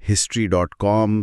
history.com,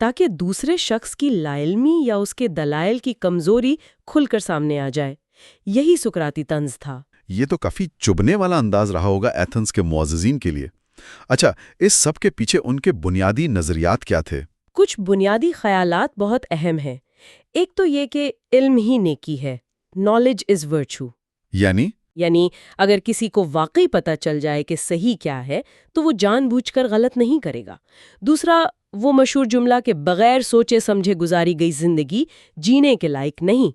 تاکہ دوسرے شخص کی لا علمی یا اس کے دلائل کی کمزوری کھل کر سامنے آ جائے۔ یہی سقراطی طنز تھا۔ یہ تو کافی چبھنے والا انداز رہا ہوگا ایتھنز کے معززین کے لیے۔ اچھا، اس سب کے پیچھے ان کے بنیادی نظریات کیا تھے؟ کچھ بنیادی خیالات بہت اہم ہیں۔ ایک تو یہ کہ علم ہی نیکی ہے، نالج از ورچو۔ یعنی اگر کسی کو واقعی پتہ چل جائے کہ صحیح کیا ہے تو وہ جان بوجھ کر غلط نہیں کرے گا۔ دوسرا، وہ مشہور جملہ کہ بغیر سوچے سمجھے گزاری گئی زندگی جینے کے لائق نہیں۔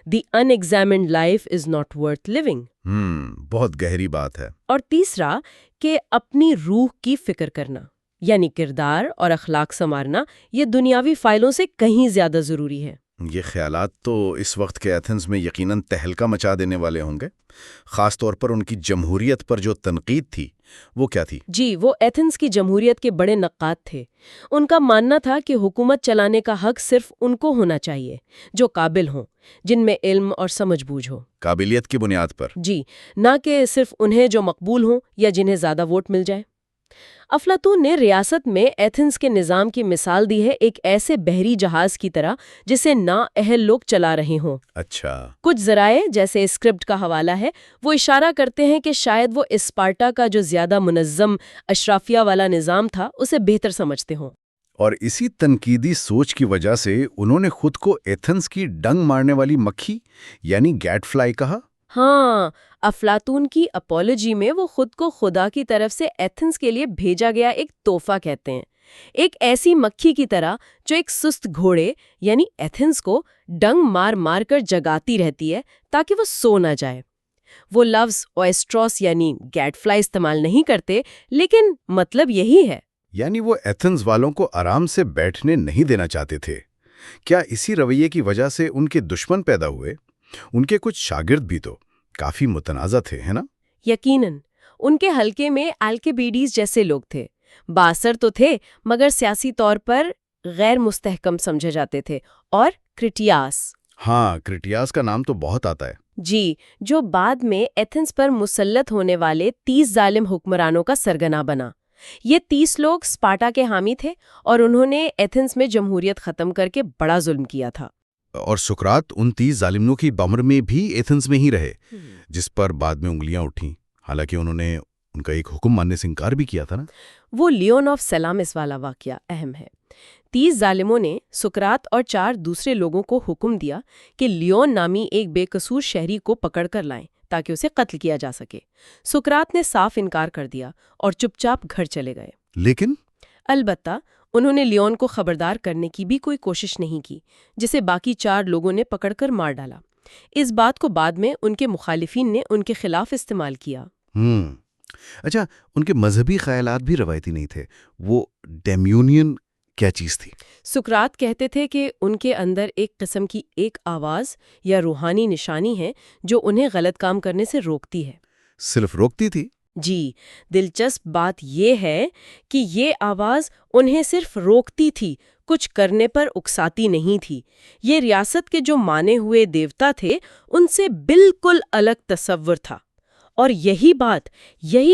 The unexamined life is not worth living. بہت گہری بات ہے۔ اور تیسرا کہ اپنی روح کی فکر کرنا، یعنی کردار اور اخلاق سنوارنا، یہ دنیاوی فائلوں سے کہیں زیادہ ضروری ہے۔ یہ خیالات تو اس وقت کے ایتھنز میں یقیناً تہلکہ مچا دینے والے ہوں گے، خاص طور پر ان کی جمہوریت پر جو تنقید تھی وہ کیا تھی؟ جی، وہ ایتھنز کی جمہوریت کے بڑے نقاد تھے۔ ان کا ماننا تھا کہ حکومت چلانے کا حق صرف ان کو ہونا چاہیے جو قابل ہوں، جن میں علم اور سمجھ بوجھ ہو۔ قابلیت کی بنیاد پر؟ جی، نہ کہ صرف انہیں جو مقبول ہوں یا جنہیں زیادہ ووٹ مل جائے۔ افلاطون نے ریاست میں ایتھنز کے نظام کی مثال دی ہے ایک ایسے بحری جہاز کی طرح جسے نااہل لوگ چلا رہے ہوں۔ اچھا۔ کچھ ذرائع جیسے اسکرپٹ کا حوالہ ہے وہ اشارہ کرتے ہیں کہ شاید وہ اسپارٹا کا جو زیادہ منظم اشرافیہ والا نظام تھا اسے بہتر سمجھتے ہوں۔ اور اسی تنقیدی سوچ کی وجہ سے انہوں نے خود کو ایتھنز کی ڈنگ مارنے والی مکھی یعنی گیٹ فلائی کہا۔ ہاں، افلاطون کی اپولوجی میں وہ خود کو خدا کی طرف سے ایتھنز کے لیے بھیجا گیا ایک تحفہ کہتے ہیں، ایک ایسی مکھی کی طرح جو ایک سست گھوڑے یعنی ایتھنز کو ڈنگ مار مار کر جگاتی رہتی ہے تاکہ وہ سو نہ جائے۔ وہ لفظ اویسٹروس یعنی گیٹ فلائی استعمال نہیں کرتے، لیکن مطلب یہی ہے۔ یعنی وہ ایتھنز والوں کو آرام سے بیٹھنے نہیں دینا چاہتے تھے۔ کیا اسی رویے کی وجہ سے ان کے دشمن پیدا ہوئے؟ ان کے کچھ شاگرد بھی تو کافی متنازع تھے، ہے نا؟ یقیناً، ان کے حلقے میں الکیبیڈیز جیسے لوگ تھے، بااثر تو تھے مگر سیاسی طور پر غیر مستحکم سمجھے جاتے تھے۔ اور کرٹیاس، ہاں، کرٹیاس کا نام تو بہت آتا ہے۔ جی، جو بعد میں ایتھنز پر مسلط ہونے والے 30 ظالم حکمرانوں کا سرگنا بنا۔ یہ 30 لوگ اسپارٹا کے حامی تھے اور انہوں نے ایتھنز میں جمہوریت ختم کر کے بڑا ظلم کیا تھا۔ اور سقراط ان 30 ظالموں کی بمر میں بھی ایتھنز میں ہی رہے، جس پر بعد میں انگلیاں اٹھیں، حالانکہ انہوں نے ان کا ایک حکم ماننے سے انکار بھی کیا تھا نا۔ وہ لیون آف سیلامس والا واقعہ اہم ہے۔ 30 ظالموں نے سقراط اور 4 دوسرے لوگوں کو حکم دیا کہ لیون نامی ایک بے قصور شہری کو پکڑ کر لائیں تاکہ اسے قتل کیا جا سکے۔ سقراط نے صاف انکار کر دیا اور چپ چاپ گھر چلے گئے۔ لیکن البتہ انہوں نے لیون کو خبردار کرنے کی بھی کوئی کوشش نہیں کی، جسے باقی 4 لوگوں نے پکڑ کر مار ڈالا۔ اس بات کو بعد میں ان کے مخالفین نے ان کے خلاف استعمال کیا۔ اچھا، ان کے مذہبی خیالات بھی روایتی نہیں تھے۔ وہ ڈیمیونین کیا چیز تھی؟ سقراط کہتے تھے کہ ان کے اندر ایک قسم کی ایک آواز یا روحانی نشانی ہے جو انہیں غلط کام کرنے سے روکتی ہے۔ صرف روکتی تھی؟ جی، دلچسپ بات یہ ہے کہ یہ آواز انہیں صرف روکتی تھی، کچھ کرنے پر اکساتی نہیں تھی۔ یہ ریاست کے جو مانے ہوئے دیوتا تھے ان سے بالکل الگ تصور تھا، اور یہی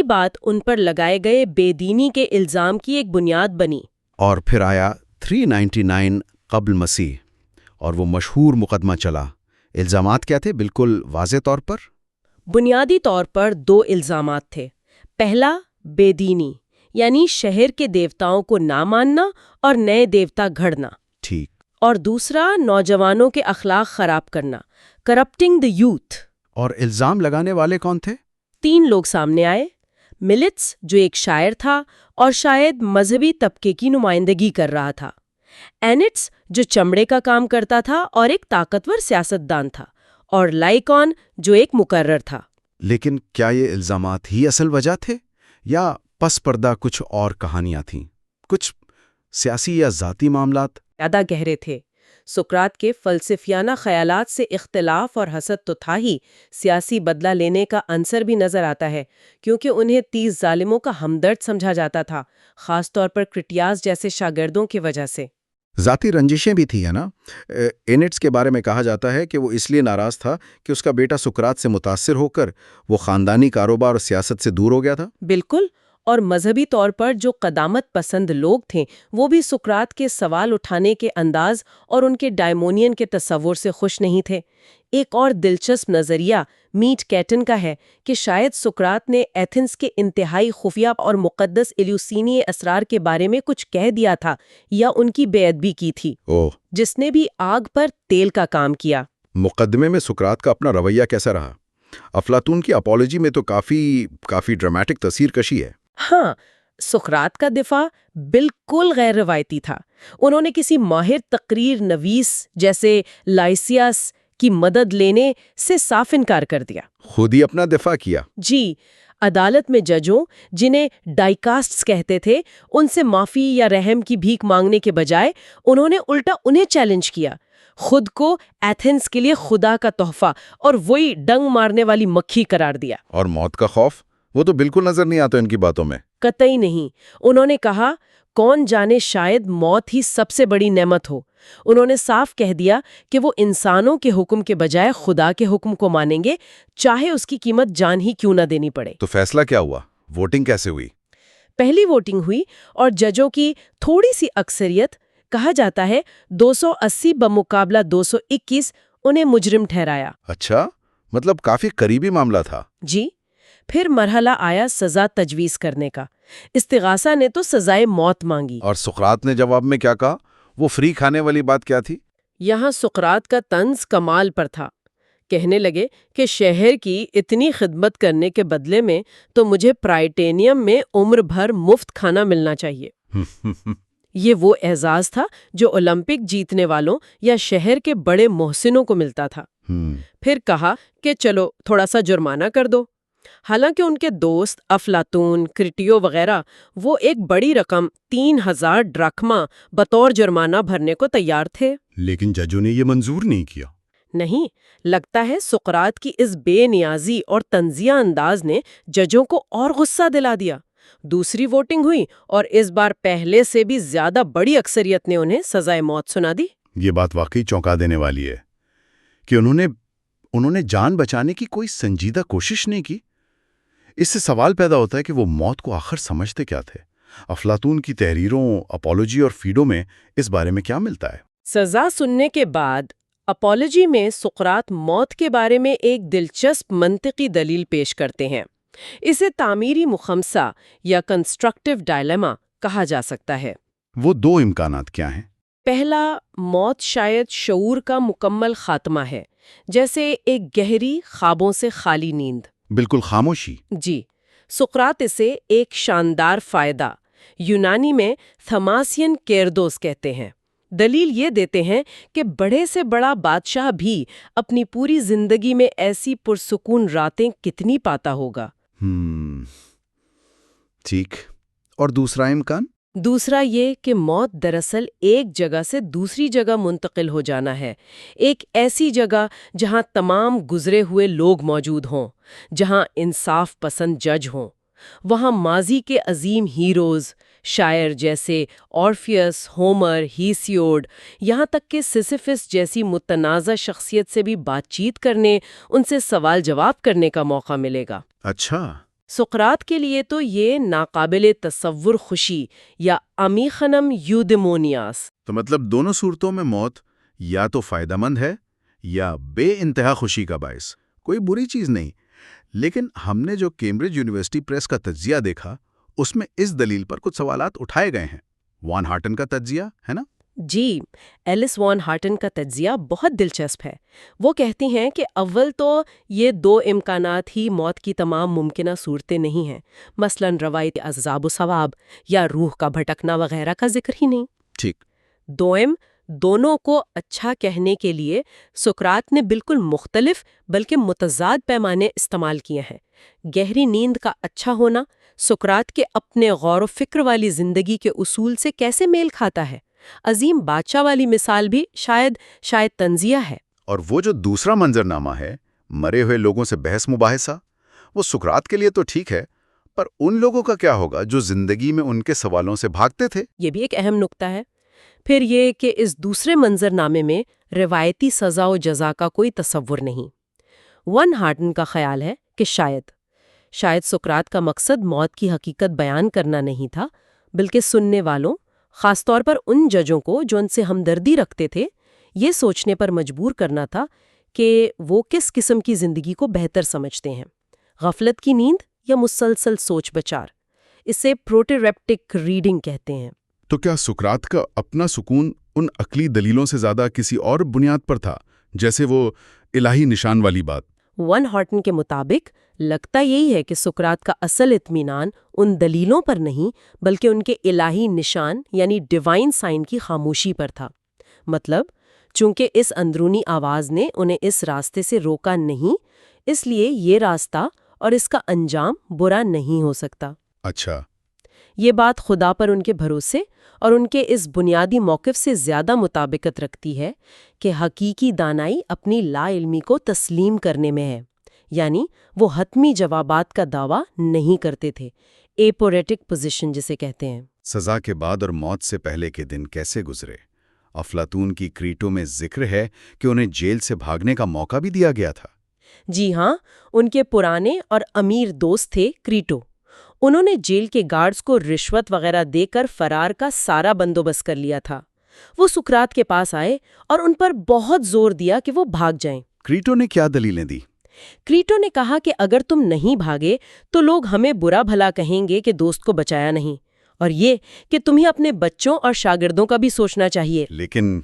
بات ان پر لگائے گئے بے دینی کے الزام کی ایک بنیاد بنی۔ اور پھر آیا 399 قبل مسیح اور وہ مشہور مقدمہ چلا۔ الزامات کیا تھے بالکل واضح طور پر؟ بنیادی طور پر 2 الزامات تھے۔ پہلا، بے دینی، یعنی شہر کے دیوتاؤں کو نہ ماننا اور نئے دیوتا گھڑنا۔ ٹھیک۔ اور دوسرا، نوجوانوں کے اخلاق خراب کرنا، کرپٹنگ دی یوتھ۔ اور الزام لگانے والے کون تھے؟ 3 لوگ سامنے آئے۔ ملٹس، جو ایک شاعر تھا اور شاید مذہبی طبقے کی نمائندگی کر رہا تھا۔ اینٹس، جو چمڑے کا کام کرتا تھا اور ایک طاقتور سیاستدان تھا۔ اور لائکون، جو ایک مقرر تھا۔ لیکن کیا یہ الزامات ہی اصل وجہ تھے یا پس پردہ کچھ اور کہانیاں تھیں؟ کچھ سیاسی یا ذاتی معاملات؟ زیادہ گہرے تھے۔ سقراط کے فلسفیانہ خیالات سے اختلاف اور حسد تو تھا ہی، سیاسی بدلہ لینے کا عنصر بھی نظر آتا ہے، کیونکہ انہیں 30 ظالموں کا ہمدرد سمجھا جاتا تھا، خاص طور پر کرٹیاس جیسے شاگردوں کی وجہ سے۔ ذاتی رنجشیں بھی تھیں، ہے نا؟ اینٹس کے بارے میں کہا جاتا ہے کہ وہ اس لیے ناراض تھا کہ اس کا بیٹا سقراط سے متاثر ہو کر وہ خاندانی کاروبار اور سیاست سے دور ہو گیا تھا۔ بالکل، اور مذہبی طور پر جو قدامت پسند لوگ تھے وہ بھی سقراط کے سوال اٹھانے کے انداز اور ان کے ڈائمونین کے تصور سے خوش نہیں تھے۔ ایک اور دلچسپ نظریہ میٹ کیٹن کا ہے کہ شاید سقراط نے ایتھنز کے انتہائی خفیہ اور مقدس ایلیوسینی اسرار کے بارے میں کچھ کہہ دیا تھا یا ان کی بے ادبی کی تھی، جس نے بھی آگ پر تیل کا کام کیا۔ مقدمے میں سقراط کا اپنا رویہ کیسا رہا؟ افلاطون کی اپولوجی میں تو کافی ڈراماٹک تاثیر کشی ہے۔ ہاں، سقراط کا دفاع بالکل غیر روایتی تھا۔ انہوں نے کسی ماہر تقریر نویس جیسے لائسیاس کی مدد لینے سے صاف انکار کر دیا، خود ہی اپنا دفاع کیا۔ جی، عدالت میں ججوں، جنہیں ڈائیکاسٹس کہتے تھے، ان سے معافی یا رحم کی بھیک مانگنے کے بجائے انہوں نے الٹا انہیں چیلنج کیا، خود کو ایتھنز کے لیے خدا کا تحفہ اور وہی ڈنگ مارنے والی مکھی قرار دیا۔ اور موت کا خوف وہ تو بالکل نظر نہیں آتا ان کی باتوں میں۔ قطعی نہیں۔ انہوں نے کہا کون جانے شاید موت ہی سب سے بڑی نعمت ہو۔ انہوں نے صاف کہہ دیا کہ وہ انسانوں کے حکم کے بجائے خدا کے حکم کو مانیں گے، چاہے اس کی قیمت جان ہی کیوں نہ دینی پڑے۔ تو فیصلہ کیا ہوا؟ ووٹنگ کیسے ہوئی؟ پہلی ووٹنگ ہوئی اور ججوں کی تھوڑی سی اکثریت، کہا جاتا ہے 280 بمقابلہ 221، انہیں مجرم ٹھہرایا۔ اچھا، مطلب کافی قریبی معاملہ تھا۔ جی، پھر مرحلہ آیا سزا تجویز کرنے کا۔ استغاثہ نے تو سزائے موت مانگی۔ اور سقراط نے جواب میں کیا کہا؟ وہ فری کھانے والی بات کیا تھی؟ یہاں سقراط کا طنز کمال پر تھا۔ کہنے لگے کہ شہر کی اتنی خدمت کرنے کے بدلے میں تو مجھے پرائٹینیم میں عمر بھر مفت کھانا ملنا چاہیے۔ یہ وہ اعزاز تھا جو اولمپک جیتنے والوں یا شہر کے بڑے محسنوں کو ملتا تھا۔ پھر کہا کہ چلو تھوڑا سا جرمانہ کر دو۔ حالانکہ ان کے دوست افلاطون، کرٹیو وغیرہ وہ ایک بڑی رقم 3000 ڈراکما بطور جرمانہ بھرنے کو تیار تھے، لیکن ججوں نے یہ منظور نہیں کیا۔ نہیں، لگتا ہے سقراط کی اس بے نیازی اور طنزیہ انداز نے ججوں کو اور غصہ دلا دیا۔ دوسری ووٹنگ ہوئی اور اس بار پہلے سے بھی زیادہ بڑی اکثریت نے انہیں سزائے موت سنا دی۔ یہ بات واقعی چونکا دینے والی ہے کہ انہوں نے جان بچانے کی کوئی سنجیدہ کوشش نہیں کی۔ اس سے سوال پیدا ہوتا ہے کہ وہ موت کو آخر سمجھتے کیا تھے؟ افلاطون کی تحریروں، اپولوجی اور فیڈو میں اس بارے میں کیا ملتا ہے؟ سزا سننے کے بعد اپولوجی میں سقراط موت کے بارے میں ایک دلچسپ منطقی دلیل پیش کرتے ہیں۔ اسے تعمیری مخمصہ یا کنسٹرکٹیو ڈائلیما کہا جا سکتا ہے۔ وہ دو امکانات کیا ہیں؟ پہلا، موت شاید شعور کا مکمل خاتمہ ہے، جیسے ایک گہری خوابوں سے خالی نیند، بالکل خاموشی۔ جی، سقراط اسے ایک شاندار فائدہ، یونانی میں تھماسین کیردوس کہتے ہیں۔ دلیل یہ دیتے ہیں کہ بڑے سے بڑا بادشاہ بھی اپنی پوری زندگی میں ایسی پرسکون راتیں کتنی پاتا ہوگا۔ ٹھیک، اور دوسرا امکان؟ دوسرا یہ کہ موت دراصل ایک جگہ سے دوسری جگہ منتقل ہو جانا ہے، ایک ایسی جگہ جہاں تمام گزرے ہوئے لوگ موجود ہوں، جہاں انصاف پسند جج ہوں، وہاں ماضی کے عظیم ہیروز، شاعر جیسے اورفیس، ہومر، ہیسیوڈ، یہاں تک کہ سیسیفس جیسی متنازع شخصیت سے بھی بات چیت کرنے، ان سے سوال جواب کرنے کا موقع ملے گا۔ اچھا، سقراط کے لیے تو یہ ناقابل تصور خوشی یا امیخنم یودیمونیاس۔ تو مطلب دونوں صورتوں میں موت یا تو فائدہ مند ہے یا بے انتہا خوشی کا باعث، کوئی بری چیز نہیں۔ لیکن ہم نے جو کیمبرج یونیورسٹی پریس کا تجزیہ دیکھا، اس میں اس دلیل پر کچھ سوالات اٹھائے گئے ہیں۔ وان ہارٹن کا تجزیہ ہے نا؟ جی، ایلس وان ہارٹن کا تجزیہ بہت دلچسپ ہے۔ وہ کہتی ہیں کہ اول تو یہ دو امکانات ہی موت کی تمام ممکنہ صورتیں نہیں ہیں، مثلاً روایتی عذاب و ثواب یا روح کا بھٹکنا وغیرہ کا ذکر ہی نہیں۔ ٹھیک۔ دوئم، دونوں کو اچھا کہنے کے لیے سقراط نے بالکل مختلف بلکہ متضاد پیمانے استعمال کیے ہیں۔ گہری نیند کا اچھا ہونا سقراط کے اپنے غور و فکر والی زندگی کے اصول سے کیسے میل کھاتا ہے؟ عظیم بادشاہ والی مثال بھی شاید تنزیہ ہے۔ اور وہ جو دوسرا منظرنامہ ہے، مرے ہوئے لوگوں سے بحث مباحثہ، وہ سقراط کے لیے تو ٹھیک ہے، پر ان لوگوں کا کیا ہوگا جو زندگی میں ان کے سوالوں سے بھاگتے تھے؟ یہ بھی ایک اہم نقطہ ہے۔ پھر یہ کہ اس دوسرے منظرنامے میں روایتی سزا و جزا کا کوئی تصور نہیں۔ ون ہارٹن کا خیال ہے کہ شاید سقراط کا مقصد موت کی حقیقت بیان کرنا نہیں تھا، بلکہ سننے والوں، خاص طور پر ان ججوں کو جو ان سے ہمدردی رکھتے تھے، یہ سوچنے پر مجبور کرنا تھا کہ وہ کس قسم کی زندگی کو بہتر سمجھتے ہیں، غفلت کی نیند یا مسلسل سوچ بچار۔ اسے پروٹیریپٹک ریڈنگ کہتے ہیں۔ تو کیا سقراط کا اپنا سکون ان عقلی دلیلوں سے زیادہ کسی اور بنیاد پر تھا، جیسے وہ الہی نشان والی بات؟ ون ہارٹن کے مطابق لگتا یہی ہے کہ سقراط کا اصل اطمینان ان دلیلوں پر نہیں بلکہ ان کے الہی نشان یعنی ڈیوائن سائن کی خاموشی پر تھا۔ مطلب چونکہ اس اندرونی آواز نے انہیں اس راستے سے روکا نہیں، اس لیے یہ راستہ اور اس کا انجام برا نہیں ہو سکتا۔ اچھا، یہ بات خدا پر ان کے بھروسے اور ان کے اس بنیادی موقف سے زیادہ مطابقت رکھتی ہے کہ حقیقی دانائی اپنی لا علمی کو تسلیم کرنے میں ہے، یعنی وہ حتمی جوابات کا دعویٰ نہیں کرتے تھے، ایپوریٹک پوزیشن جسے کہتے ہیں۔ سزا کے بعد اور موت سے پہلے کے دن کیسے گزرے؟ افلاطون کی کریٹو میں ذکر ہے کہ انہیں جیل سے بھاگنے کا موقع بھی دیا گیا تھا۔ جی ہاں، ان کے پرانے اور امیر دوست تھے کریٹو۔ انہوں نے جیل کے گارڈز کو رشوت وغیرہ دے کر فرار کا سارا بندوبست کر لیا تھا۔ وہ سقراط کے پاس آئے اور ان پر بہت زور دیا کہ وہ بھاگ جائیں۔ کریٹو نے کیا دلیلیں دی؟ کریٹو نے کہا کہ اگر تم نہیں بھاگے تو لوگ ہمیں برا بھلا کہیں گے کہ دوست کو بچایا نہیں، اور یہ کہ تمہیں اپنے بچوں اور شاگردوں کا بھی سوچنا چاہیے۔ لیکن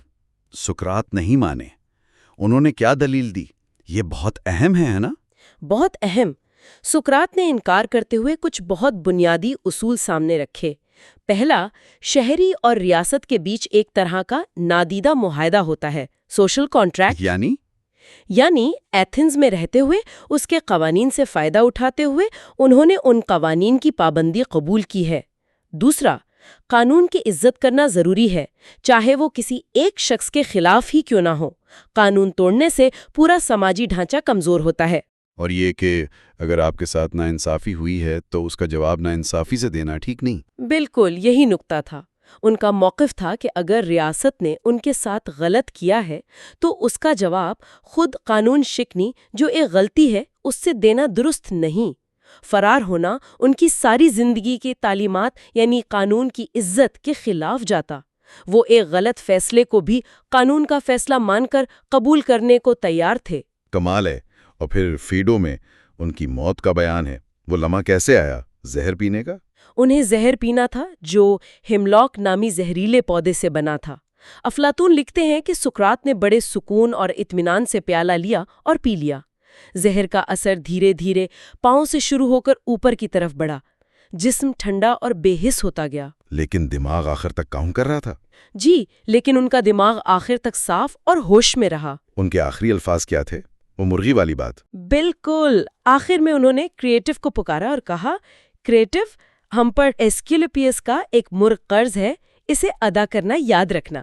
سقراط نہیں مانے۔ انہوں نے کیا دلیل دی؟ یہ بہت اہم ہے نا؟ بہت اہم۔ سقراط نے انکار کرتے ہوئے کچھ بہت بنیادی اصول سامنے رکھے۔ پہلا، شہری اور ریاست کے بیچ ایک طرح کا نادیدہ معاہدہ ہوتا ہے، سوشل کانٹریکٹ۔ یعنی ایتھنز میں رہتے ہوئے اس کے قوانین سے فائدہ اٹھاتے ہوئے انہوں نے ان قوانین کی پابندی قبول کی ہے۔ دوسرا، قانون کی عزت کرنا ضروری ہے، چاہے وہ کسی ایک شخص کے خلاف ہی کیوں نہ ہو۔ قانون توڑنے سے پورا سماجی ڈھانچہ کمزور ہوتا ہے۔ اور یہ کہ اگر آپ کے ساتھ ناانصافی ہوئی ہے تو اس کا جواب ناانصافی سے دینا ٹھیک نہیں۔ بالکل یہی نکتہ تھا۔ ان کا موقف تھا کہ اگر ریاست نے ان کے ساتھ غلط کیا ہے تو اس کا جواب خود قانون شکنی جو ایک غلطی ہے اس سے دینا درست نہیں۔ فرار ہونا ان کی ساری زندگی کی تعلیمات یعنی قانون کی عزت کے خلاف جاتا۔ وہ ایک غلط فیصلے کو بھی قانون کا فیصلہ مان کر قبول کرنے کو تیار تھے۔ کمال ہے۔ اور پھر فیڈو میں ان کی موت کا بیان ہے، وہ لمحہ کیسے آیا؟ زہر پینے کا؟ انہیں زہر پینا تھا جو ہیملاک نامی زہریلے پودے سے بنا تھا۔ افلاطون لکھتے ہیں کہ سقراط نے بڑے سکون اور اطمینان سے پیالہ لیا اور پی لیا۔ زہر کا اثر دھیرے دھیرے پاؤں سے شروع ہو کر اوپر کی طرف بڑھا، جسم ٹھنڈا اور بے حس ہوتا گیا۔ لیکن دماغ آخر تک کام کر رہا تھا؟ جی، لیکن ان کا دماغ آخر تک صاف اور ہوش میں رہا۔ ان کے آخری الفاظ کیا تھے؟ وہ مرغی والی بات؟ بالکل، آخر میں انہوں نے کریٹو کو پکارا اور کہا، کریٹو، ہم پر ایسکیلوپیس کا ایک مرغ قرض ہے، اسے ادا کرنا یاد رکھنا۔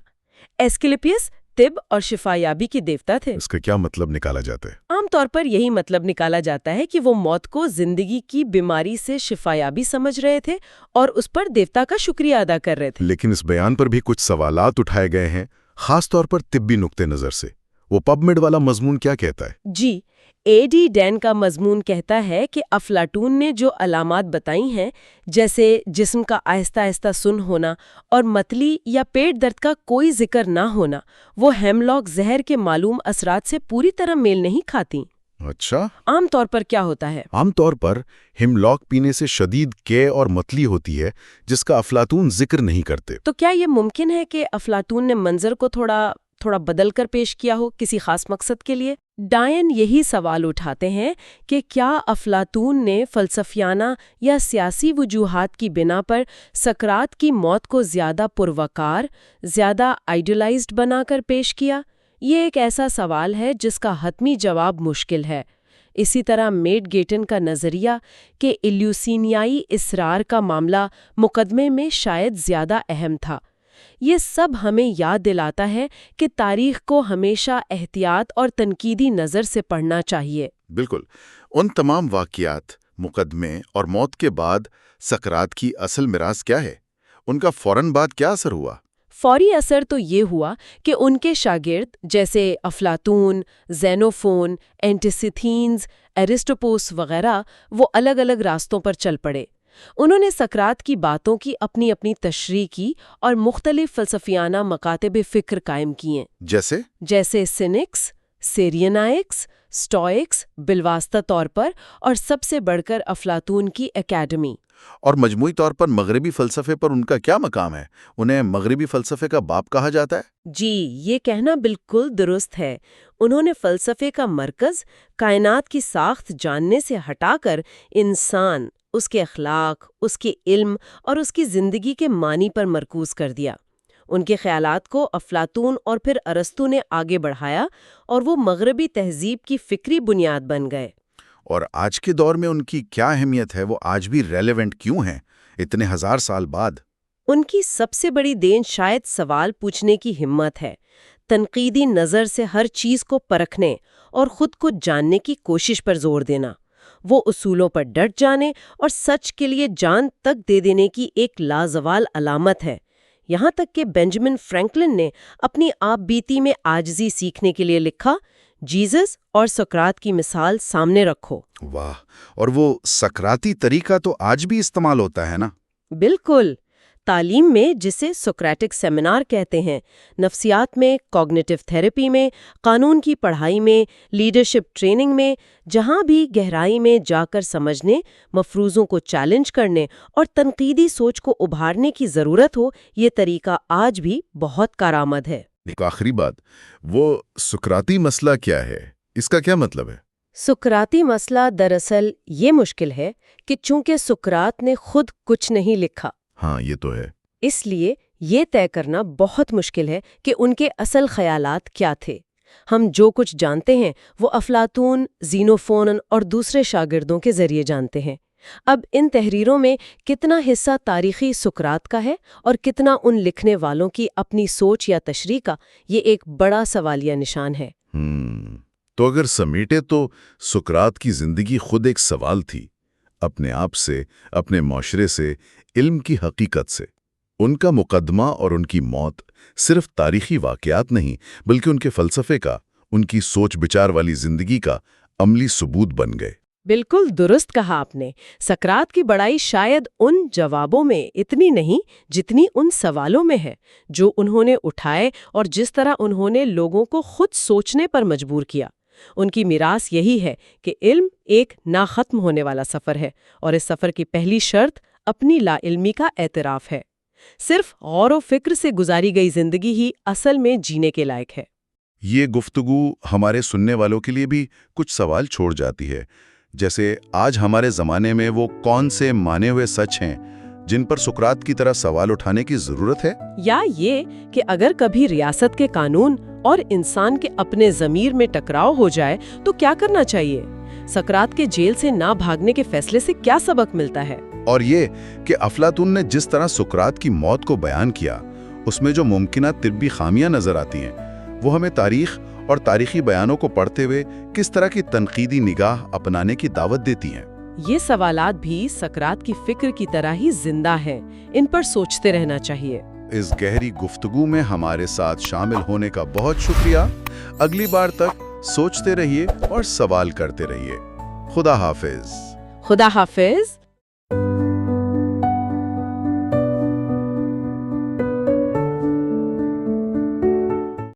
ایسکیلوپیس طب اور شفا یابی کے دیوتا تھے۔ اس کا کیا مطلب نکالا جاتا ہے؟ عام طور پر یہی مطلب نکالا جاتا ہے کہ وہ موت کو زندگی کی بیماری سے شفا یابی سمجھ رہے تھے اور اس پر دیوتا کا شکریہ ادا کر رہے تھے۔ لیکن اس بیان پر بھی کچھ سوالات اٹھائے گئے ہیں، خاص طور پر طبی نقطہ نظر سے۔ وہ پبمیڈ والا مضمون کیا کہتا ہے؟ جی، اے ڈی ڈین کا مضمون کہتا ہے کہ افلاطون نے جو علامات بتائی ہیں، جیسے جسم کا آہستہ آہستہ سن ہونا اور متلی یا پیٹ درد کا کوئی ذکر نہ ہونا، وہ ہیملاک زہر کے معلوم اثرات سے پوری طرح میل نہیں کھاتی۔ اچھا، عام طور پر کیا ہوتا ہے؟ عام طور پر ہیملاک پینے سے شدید قے اور متلی ہوتی ہے، جس کا افلاطون ذکر نہیں کرتے۔ تو کیا یہ ممکن ہے کہ افلاطون نے منظر کو تھوڑا بدل کر پیش کیا ہو کسی خاص مقصد کے لیے؟ ڈائن یہی سوال اٹھاتے ہیں کہ کیا افلاطون نے فلسفیانہ یا سیاسی وجوہات کی بنا پر سقراط کی موت کو زیادہ پروقار، زیادہ آئیڈیلائزڈ بنا کر پیش کیا؟ یہ ایک ایسا سوال ہے جس کا حتمی جواب مشکل ہے۔ اسی طرح میڈ گیٹن کا نظریہ کہ ایلیوسینیائی اسرار کا معاملہ مقدمے میں شاید زیادہ اہم تھا۔ یہ سب ہمیں یاد دلاتا ہے کہ تاریخ کو ہمیشہ احتیاط اور تنقیدی نظر سے پڑھنا چاہیے۔ بالکل۔ ان تمام واقعات، مقدمے اور موت کے بعد سقراط کی اصل میراث کیا ہے؟ ان کا فوراً بعد کیا اثر ہوا؟ فوری اثر تو یہ ہوا کہ ان کے شاگرد جیسے افلاطون، زینوفون، اینٹیسیتھینز، ایرسٹوپوس وغیرہ وہ الگ الگ راستوں پر چل پڑے۔ انہوں نے سقراط کی باتوں کی اپنی اپنی تشریح کی اور مختلف فلسفیانہ مکاتب فکر قائم کیے، جیسے سینکس، سیرینائکس، سٹوئکس بالواسطہ طور پر، اور سب سے بڑھ کر افلاطون کی اکیڈمی۔ اور مجموعی طور پر مغربی فلسفے پر ان کا کیا مقام ہے؟ انہیں مغربی فلسفے کا باپ کہا جاتا ہے؟ جی، یہ کہنا بالکل درست ہے۔ انہوں نے فلسفے کا مرکز کائنات کی ساخت جاننے سے ہٹا کر انسان، اس کے اخلاق، اس کے علم اور اس کی زندگی کے معنی پر مرکوز کر دیا۔ ان کے خیالات کو افلاطون اور پھر ارسطو نے آگے بڑھایا اور وہ مغربی تہذیب کی فکری بنیاد بن گئے۔ اور آج کے دور میں ان کی کیا اہمیت ہے؟ وہ آج بھی ریلیونٹ کیوں ہیں اتنے ہزار سال بعد؟ ان کی سب سے بڑی دین شاید سوال پوچھنے کی ہمت ہے، تنقیدی نظر سے ہر چیز کو پرکھنے اور خود کو جاننے کی کوشش پر زور دینا۔ وہ اصولوں پر ڈٹ جانے اور سچ کے لیے جان تک دے دینے کی ایک لازوال علامت ہے۔ یہاں تک کہ بینجامن فرینکلن نے اپنی آپ بیتی میں عاجزی سیکھنے کے لیے لکھا، جیزس اور سقراط کی مثال سامنے رکھو۔ واہ! اور وہ سقراطی طریقہ تو آج بھی استعمال ہوتا ہے نا؟ بالکل۔ تعلیم میں، جسے سقراٹک سیمینار کہتے ہیں، نفسیات میں، کوگنیٹو تھراپی میں، قانون کی پڑھائی میں، لیڈرشپ ٹریننگ میں، جہاں بھی گہرائی میں جا کر سمجھنے، مفروضوں کو چیلنج کرنے اور تنقیدی سوچ کو ابھارنے کی ضرورت ہو، یہ طریقہ آج بھی بہت کارآمد ہے۔ ایک آخری بات، وہ سقراطی مسئلہ کیا ہے؟ اس کا کیا مطلب ہے؟ سقراطی مسئلہ دراصل یہ مشکل ہے کہ چونکہ سقراط نے خود کچھ نہیں لکھا، ہاں یہ تو ہے، اس لیے یہ طے کرنا بہت مشکل ہے کہ ان کے اصل خیالات کیا تھے۔ ہم جو کچھ جانتے ہیں وہ افلاطون، زینوفون اور دوسرے شاگردوں کے ذریعے جانتے ہیں۔ اب ان تحریروں میں کتنا حصہ تاریخی سقراط کا ہے اور کتنا ان لکھنے والوں کی اپنی سوچ یا تشریح کا، یہ ایک بڑا سوالیہ نشان ہے۔ تو اگر سمیٹے تو سقراط کی زندگی خود ایک سوال تھی، اپنے آپ سے، اپنے معاشرے سے، علم کی حقیقت سے۔ ان کا مقدمہ اور ان کی موت صرف تاریخی واقعات نہیں، بلکہ ان کے فلسفے کا، ان کی سوچ بچار والی زندگی کا عملی ثبوت بن گئے۔ بالکل درست کہا آپ نے۔ سقراط کی بڑائی شاید ان جوابوں میں اتنی نہیں جتنی ان سوالوں میں ہے جو انہوں نے اٹھائے اور جس طرح انہوں نے لوگوں کو خود سوچنے پر مجبور کیا۔ ان کی میراث یہی ہے کہ علم ایک نہ ختم ہونے والا سفر ہے، اور اس سفر کی پہلی شرط اپنی لا علمی کا اعتراف ہے۔ صرف غور و فکر سے گزاری گئی زندگی ہی اصل میں جینے کے لائق ہے۔ یہ گفتگو ہمارے سننے والوں کے لیے بھی کچھ سوال چھوڑ جاتی ہے، جیسے آج ہمارے زمانے میں وہ کون سے مانے ہوئے سچ ہیں جن پر سقراط کی طرح سوال اٹھانے کی ضرورت ہے؟ یا یہ کہ اگر کبھی ریاست کے قانون اور انسان کے اپنے ضمیر میں ٹکراؤ ہو جائے تو کیا کرنا چاہیے؟ سقراط کے جیل سے نہ بھاگنے کے فیصلے سے کیا سبق ملتا ہے؟ اور یہ کہ افلاطون نے جس طرح سقراط کی موت کو بیان کیا، اس میں جو ممکنہ طبی خامیاں نظر آتی ہیں، وہ ہمیں تاریخ اور تاریخی بیانوں کو پڑھتے ہوئے کس طرح کی تنقیدی نگاہ اپنانے کی دعوت دیتی ہیں۔ یہ سوالات بھی سقراط کی فکر کی طرح ہی زندہ ہیں، ان پر سوچتے رہنا چاہیے۔ اس گہری گفتگو میں ہمارے ساتھ شامل ہونے کا بہت شکریہ۔ اگلی بار تک سوچتے رہیے اور سوال کرتے رہیے۔ خدا حافظ۔ خدا حافظ۔